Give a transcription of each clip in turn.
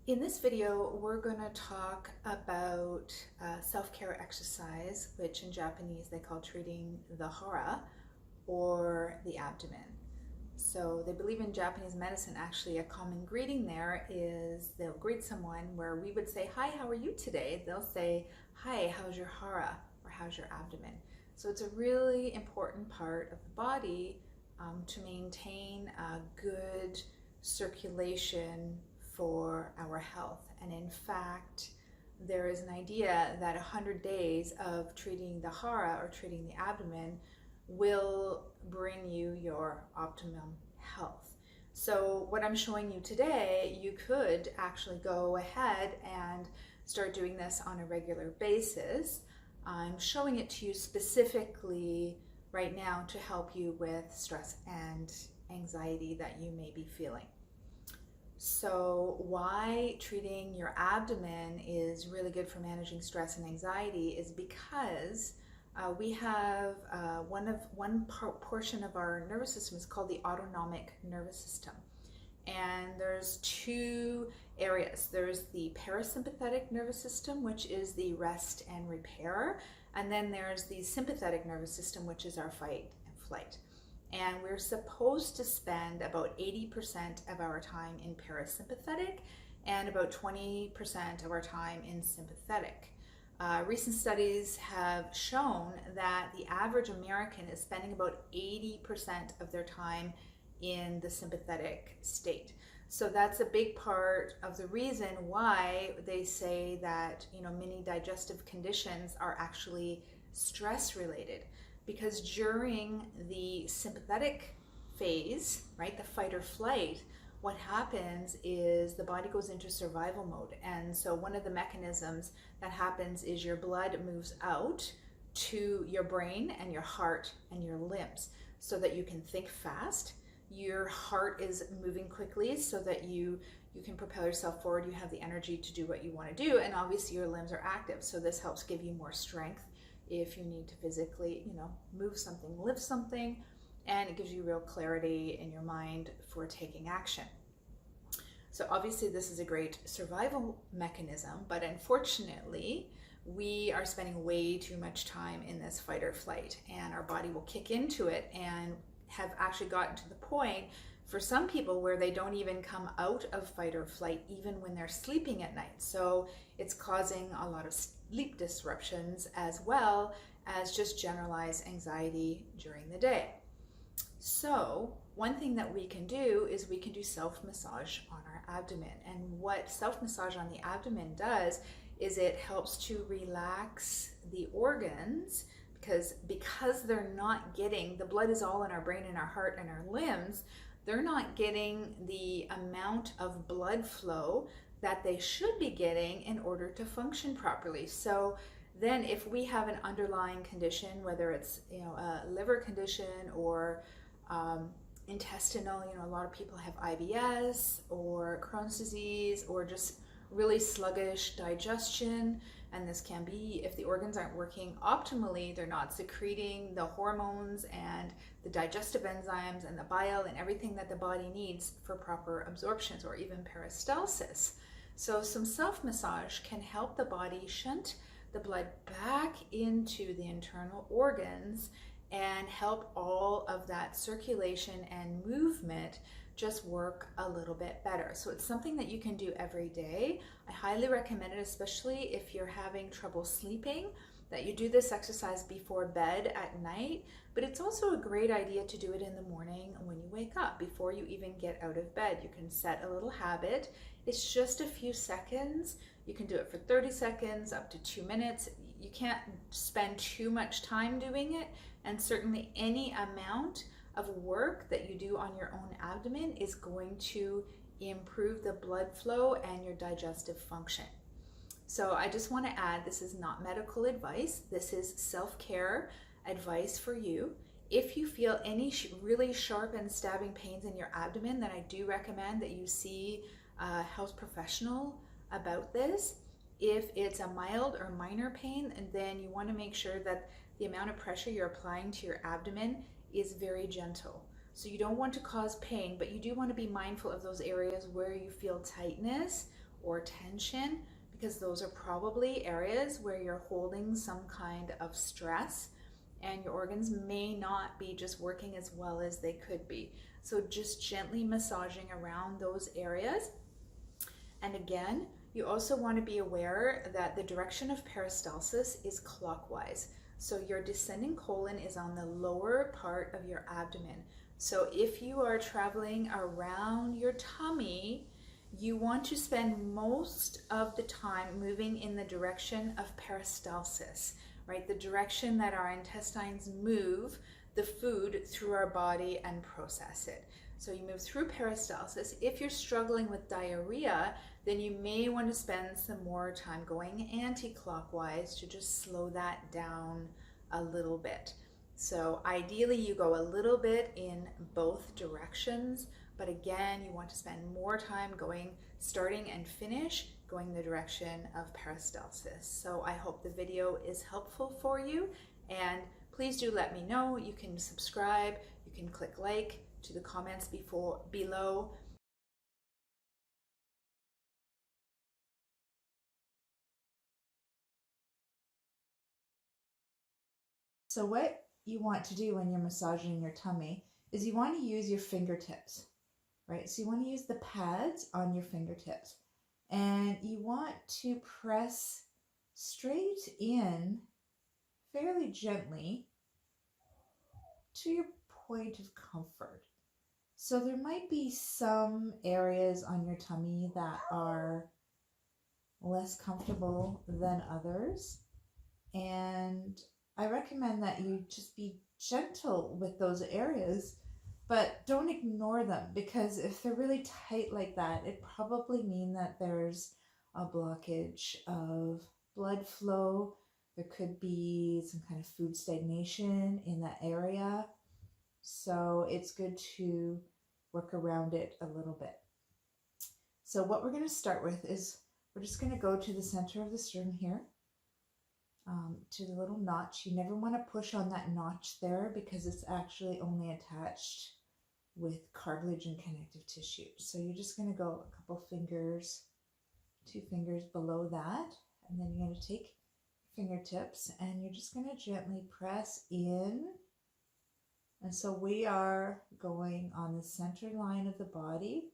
In this video, we're going to talk about self-care exercise, which in Japanese they call treating the Hara or the abdomen. So they believe in Japanese medicine, actually a common greeting there is they'll greet someone where we would say, "Hi, how are you today?" They'll say, "Hi, how's your Hara?" or "How's your abdomen?" So it's a really important part of the body to maintain a good circulation for our health. And in fact, there is an idea that 100 days of treating the Hara or treating the abdomen will bring you your optimum health. So what I'm showing you today, you could actually go ahead and start doing this on a regular basis. I'm showing it to you specifically right now to help you with stress and anxiety that you may be feeling. So wpart treating your abdomen is really good for managing stress and anxiety is because we have one portion of our nervous system is called the autonomic nervous system. And there's two areas. There's the parasympathetic nervous system, which is the rest and repair. And then there's the sympathetic nervous system, which is our fight and flight. And we're supposed to spend about 80% of our time in parasympathetic and about 20% of our time in sympathetic. Recent studies have shown that the average American is spending about 80% of their time in the sympathetic state. So that's a big part of the reason why they say that, many digestive conditions are actually stress related. Because during the sympathetic phase, right, the fight or flight, what happens is the body goes into survival mode. And so one of the mechanisms that happens is your blood moves out to your brain and your heart and your limbs so that you can think fast. Your heart is moving quickly so that you can propel yourself forward. You have the energy to do what you want to do. And obviously your limbs are active. So this helps give you more strength if you need to physically, move something, lift something, and it gives you real clarity in your mind for taking action. So obviously this is a great survival mechanism, but unfortunately, we are spending way too much time in this fight or flight, and our body will kick into it and have actually gotten to the point for some people where they don't even come out of fight or flight even when they're sleeping at night. So it's causing a lot of sleep disruptions as well as just generalized anxiety during the day. So one thing that we can do is we can do self-massage on our abdomen. And what self-massage on the abdomen does is it helps to relax the organs because they're not getting, the blood is all in our brain and our heart and our limbs, they're not getting the amount of blood flow that they should be getting in order to function properly. So then if we have an underlying condition, whether it's a liver condition or intestinal, a lot of people have IBS or Crohn's disease or just really sluggish digestion, and this can be if the organs aren't working optimally, they're not secreting the hormones and the digestive enzymes and the bile and everything that the body needs for proper absorptions or even peristalsis. So some self-massage can help the body shunt the blood back into the internal organs and help all of that circulation and movement just work a little bit better. So it's something that you can do every day. I highly recommend it, especially if you're having trouble sleeping, that you do this exercise before bed at night, but it's also a great idea to do it in the morning when you wake up, before you even get out of bed. You can set a little habit. It's just a few seconds. You can do it for 30 seconds, up to 2 minutes. You can't spend too much time doing it, and certainly any amount of work that you do on your own abdomen is going to improve the blood flow and your digestive function. So I just want to add, this is not medical advice. This is self-care advice for you. If you feel any really sharp and stabbing pains in your abdomen, then I do recommend that you see a health professional about this. If it's a mild or minor pain, and then you want to make sure that the amount of pressure you're applying to your abdomen is very gentle. So you don't want to cause pain, but you do want to be mindful of those areas where you feel tightness or tension, because those are probably areas where you're holding some kind of stress and your organs may not be just working as well as they could be. So just gently massaging around those areas. And again, you also want to be aware that the direction of peristalsis is clockwise. So your descending colon is on the lower part of your abdomen. So if you are traveling around your tummy, you want to spend most of the time moving in the direction of peristalsis, right? The direction that our intestines move the food through our body and process it. So you move through peristalsis. If you're struggling with diarrhea, then you may want to spend some more time going anti-clockwise to just slow that down a little bit. So ideally you go a little bit in both directions, but again, you want to spend more time going, starting and finish, going the direction of peristalsis. So I hope the video is helpful for you, and please do let me know. You can subscribe, you can click like to the comments below. So what you want to do when you're massaging your tummy is you want to use your fingertips, right? So you want to use the pads on your fingertips, and you want to press straight in fairly gently to your point of comfort. So there might be some areas on your tummy that are less comfortable than others, and I recommend that you just be gentle with those areas, but don't ignore them, because if they're really tight like that, it probably means that there's a blockage of blood flow. There could be some kind of food stagnation in that area. So it's good to work around it a little bit. So what we're going to start with is we're just going to go to the center of the sternum here. To the little notch. You never want to push on that notch there, because it's actually only attached with cartilage and connective tissue. So you're just going to go a couple fingers, 2 fingers below that, and then you're going to take fingertips and you're just going to gently press in. And so we are going on the center line of the body,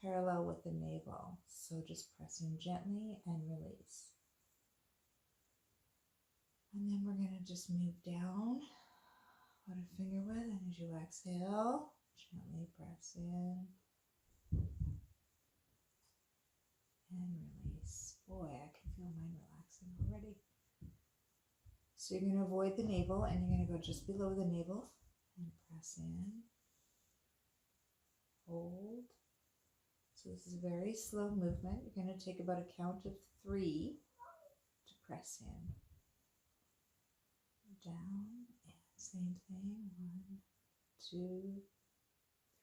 parallel with the navel. So just pressing gently and release. And then we're going to just move down about a finger width, and as you exhale, gently press in and release. Boy, I can feel mine relaxing already. So you're going to avoid the navel, and you're going to go just below the navel and press in, hold. So this is a very slow movement. You're going to take about a count of 3 to press in. Down, and same thing, 1, 2,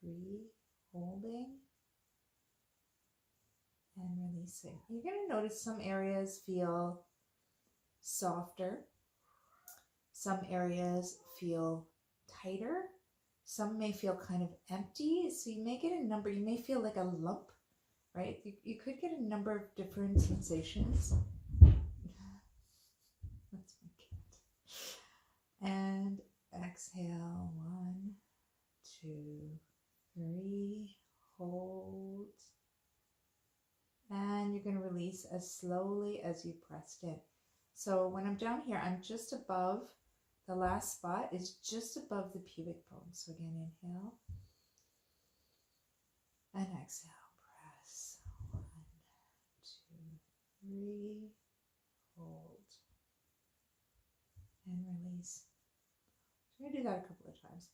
3, holding and releasing. You're going to notice some areas feel softer, some areas feel tighter, some may feel kind of empty. So you may get a number, you may feel like a lump, right? You could get a number of different sensations. That's my cat. And exhale, 1, 2, 3, hold. And you're going to release as slowly as you pressed in. So when I'm down here, I'm just above, the last spot is just above the pubic bone. So again, inhale and exhale, press, 1, 2, 3, hold, and release. I'm going to do that a couple of times.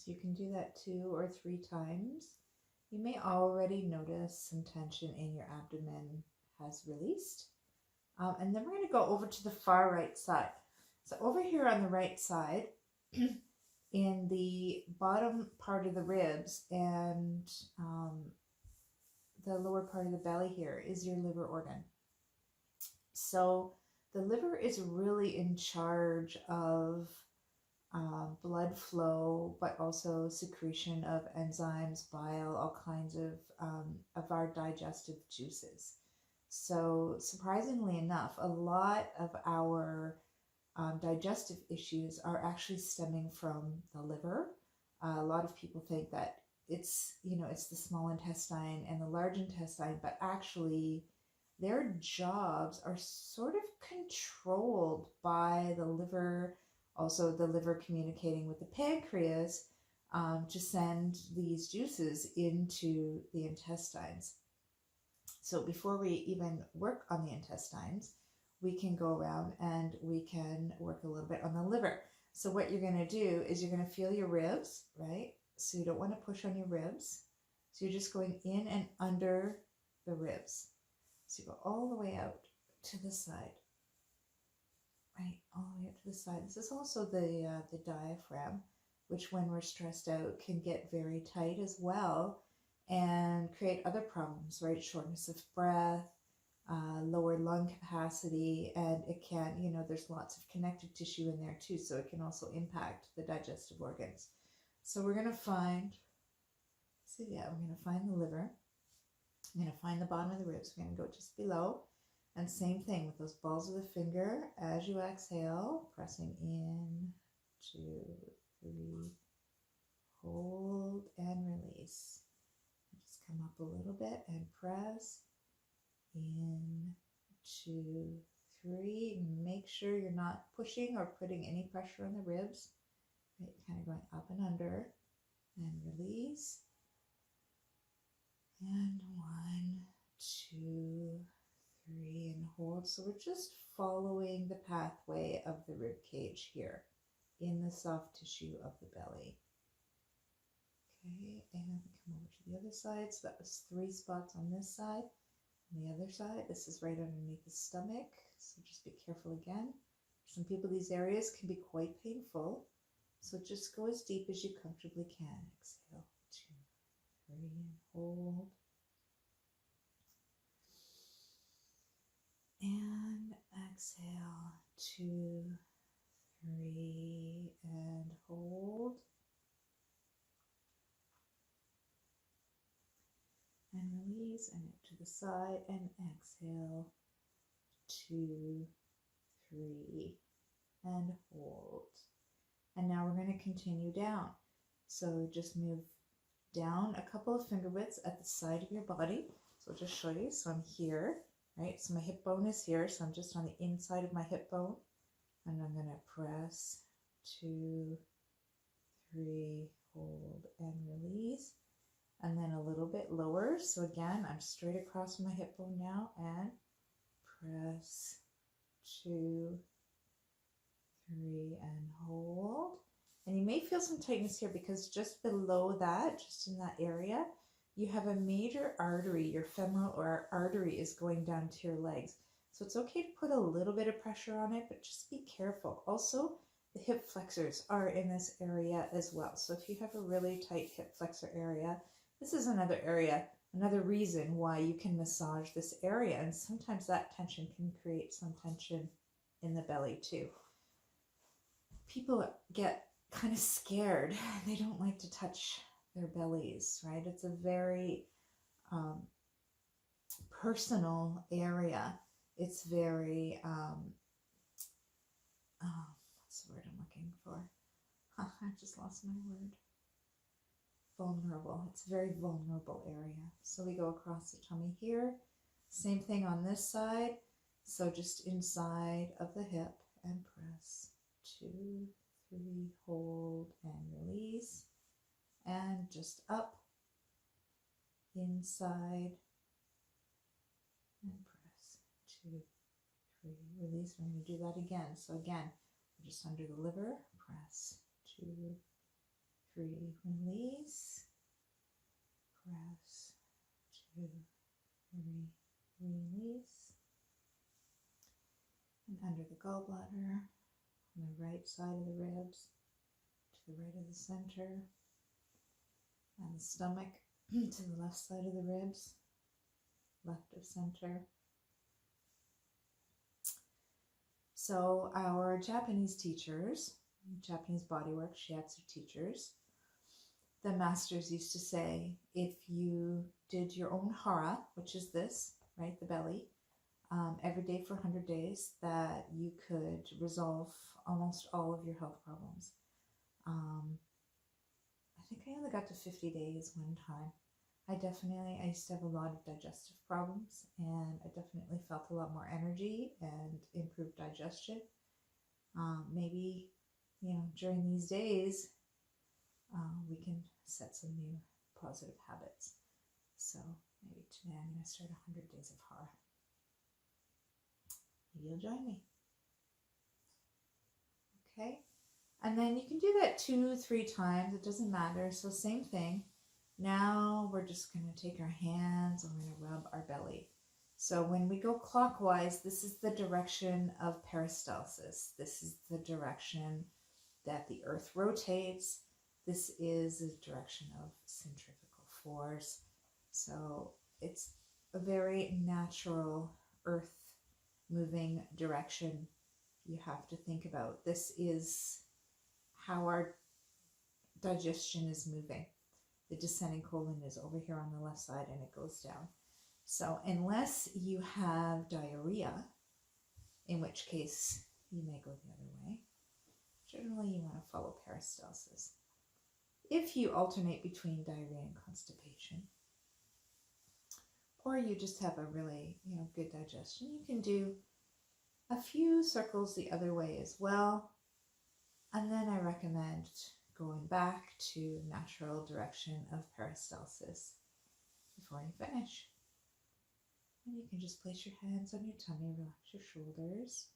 So you can do that 2 or 3 times. You may already notice some tension in your abdomen has released. And then we're going to go over to the far right side. So over here on the right side, in the bottom part of the ribs and the lower part of the belly here is your liver organ. So the liver is really in charge of blood flow, but also secretion of enzymes, bile, all kinds of our digestive juices. So surprisingly enough, a lot of our digestive issues are actually stemming from the liver. A lot of people think that it's the small intestine and the large intestine, but actually their jobs are sort of controlled by the liver, also the liver communicating with the pancreas to send these juices into the intestines. So before we even work on the intestines, we can go around and we can work a little bit on the liver. So what you're going to do is you're going to feel your ribs, right? So you don't want to push on your ribs. So you're just going in and under the ribs. So you go all the way out to the side, right? All the way up to the side. This is also the diaphragm, which when we're stressed out can get very tight as well and create other problems, right? Shortness of breath, lower lung capacity, and it can, there's lots of connective tissue in there too, so it can also impact the digestive organs. So we're going to find, we're going to find the liver. I'm going to find the bottom of the ribs. We're going to go just below. And same thing with those balls of the finger as you exhale, pressing in, 2, 3, hold and release. Just come up a little bit and press in, 2, 3. Make sure you're not pushing or putting any pressure on the ribs. Right, kind of going up and under, and release. And 1, 2, 3, and hold. So we're just following the pathway of the rib cage here in the soft tissue of the belly. Okay, and come over to the other side. So that was 3 spots on this side. On the other side, this is right underneath the stomach. So just be careful again. For some people, these areas can be quite painful. So just go as deep as you comfortably can. Exhale, 2, 3, and hold. And exhale, 2, 3, and hold. And release, and to the side, and exhale, 2, 3, and hold. And now we're going to continue down. So just move down a couple of finger widths at the side of your body. So I'll just show you. So I'm here, right? So my hip bone is here. So I'm just on the inside of my hip bone. And I'm going to press, 2, 3, hold, and release. And then a little bit lower. So again, I'm straight across my hip bone now, and press, 2, 3, and hold. And you may feel some tightness here because just below that, just in that area, you have a major artery. Your femoral or artery is going down to your legs. So it's okay to put a little bit of pressure on it, but just be careful. Also, the hip flexors are in this area as well. So if you have a really tight hip flexor area, this is another area, another reason why you can massage this area. And sometimes that tension can create some tension in the belly too. People get kind of scared. They don't like to touch their bellies, right? It's a very personal area. It's very, what's the word I'm looking for? I just lost my word. Vulnerable. It's a very vulnerable area. So we go across the tummy here. Same thing on this side. So just inside of the hip and press, 2, 3, hold and release. And just up, inside, and press, 2, 3, release. We're going to do that again. So again, we're just under the liver, press, 2, 3, release, press, 2, 3, release. And under the gallbladder, on the right side of the ribs, to the right of the center, and the stomach to the left side of the ribs, left of center. So our Japanese teachers, Japanese bodywork shiatsu teachers, the masters used to say, if you did your own hara, which is this, right, the belly, every day for 100 days, that you could resolve almost all of your health problems. I think I only got to 50 days one time. I used to have a lot of digestive problems, and I definitely felt a lot more energy and improved digestion. Maybe, during these days, we can set some new positive habits. So maybe today I'm going to start 100 days of Hara. Maybe you'll join me. Okay. And then you can do that 2-3 times. It doesn't matter. So same thing. Now we're just going to take our hands and we're going to rub our belly. So when we go clockwise, this is the direction of peristalsis. This is the direction that the earth rotates. This is the direction of centrifugal force. So it's a very natural earth moving direction you have to think about. This is how our digestion is moving. The descending colon is over here on the left side and it goes down. So unless you have diarrhea, in which case you may go the other way, generally you want to follow peristalsis. If you alternate between diarrhea and constipation, or you just have a really, good digestion, you can do a few circles the other way as well. And then I recommend going back to natural direction of peristalsis before you finish. And you can just place your hands on your tummy, relax your shoulders.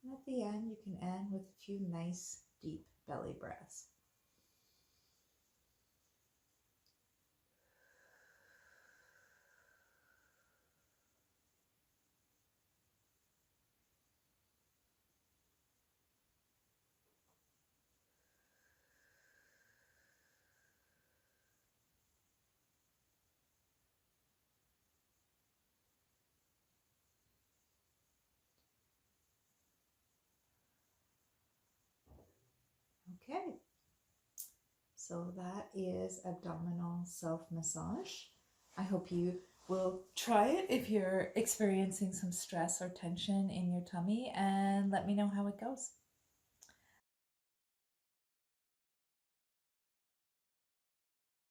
And at the end, you can end with a few nice, deep belly breaths. Okay, so that is abdominal self-massage. I hope you will try it if you're experiencing some stress or tension in your tummy, and let me know how it goes.